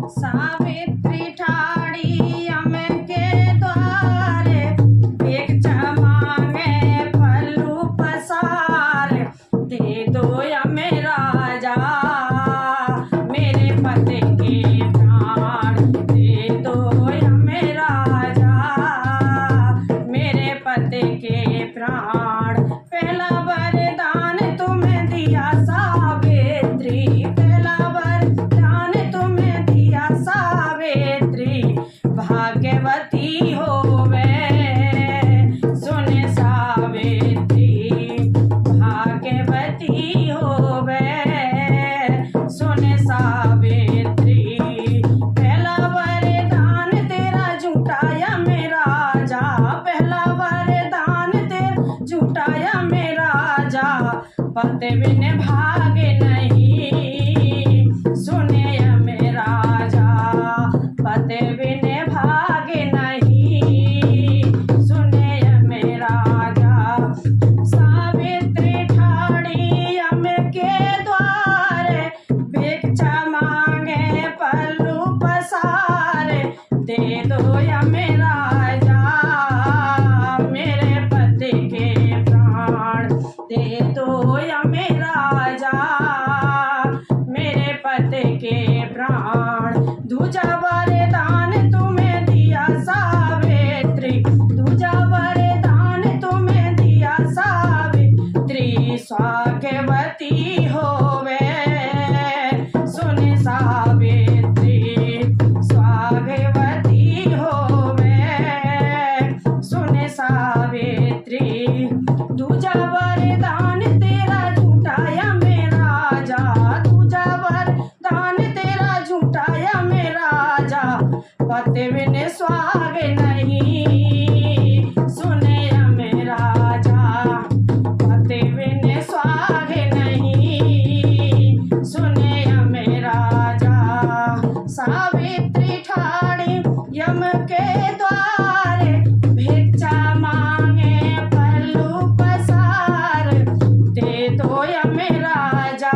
सावित्री ठाड़ी यम के द्वारे, भिक्षा मांगे पल्लू पसारे, दे दो यम राजा मेरे पति के प्राण, दे दो यम राजा मेरे पति के प्राण। पहला वरदान तुम्हें दिया सावित्री, पहला वरदान तुम्हें दिया सावित्री, भाग्यवती होवे सुन सावित्री, भाग्यवती होवे सुन सावित्री। पहला वरदान तेरा झूठाया मेरा राजा, पहला वरदान तेरा झूठाया मेरा राजा, पति बिन भागे नहीं सुने मेरा राजा, पति बिन भागे नहीं सुने मेरा राजा। सावित्री ठाड़ी यम के द्वारे, भिक्षा मांगे पल्लू पसारे, दे दो यम राजा मेरे पति के प्राण, दे दो यम राजा मेरे पति के प्राण। दूजा वरदान तुम्हें दिया सावित्री, दूजा वरदान तुम्हें दिया सावित्री, स्वागवती होवे सुन सावित्री, स्वागवती होवे सुन सावित्री। दूजा वरदान तेरा झूठाया मेरा राजा, दूजा वरदान तेरा झूठाया मेरा राजा, पति बिन स्वाग नहीं सुने मेरा राजा, पति बिन स्वाग नहीं सुने मेरा राजा। सावित्री ठाड़ी यम के द्वारे, भिक्षा मांगे पल्लू पसारे, दे दो यम राजा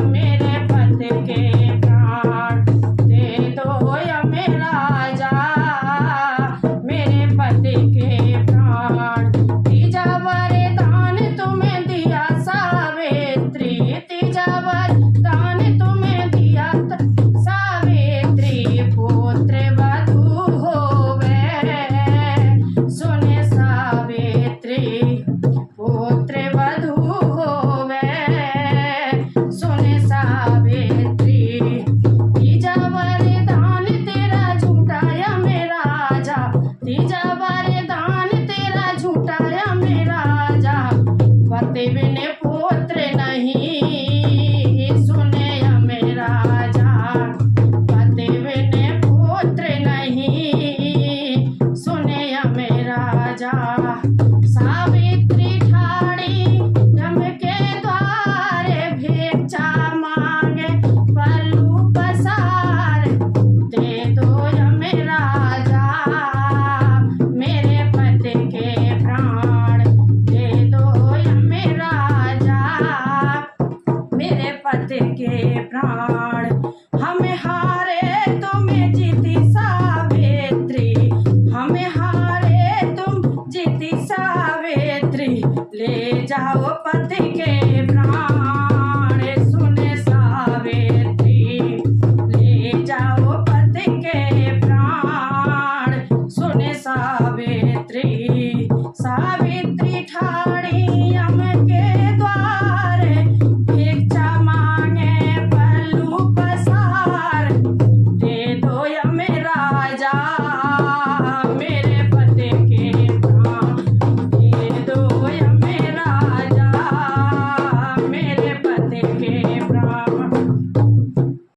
मेरे पति के प्राण, दे दो यम राजा मेरे पति के प्राण। तीजा वरदान तुम्हें दिया सावित्री, तीजा वरदान तुम्हें दिया सावित्री, पुत्र वधू होवे सुन सावित्री, पुत्र वधू होवे सुन सावित्री। तीजा वरदान तेरा झूठाया मेरा राजा, तीजा वरदान तेरा झूठाया मेरा राजा, पति बिन पुत्र नहीं सुने मेरा राजा, पति बिन पुत्र नहीं सुने मेरा राजा। सावित्री ठाड़ी यम के द्वारे, भिक्षा मांगे पल्लू पसारे, दे दो यम राजा मेरे पति के प्राण, दे दो यम राजा मेरे पति के प्राण।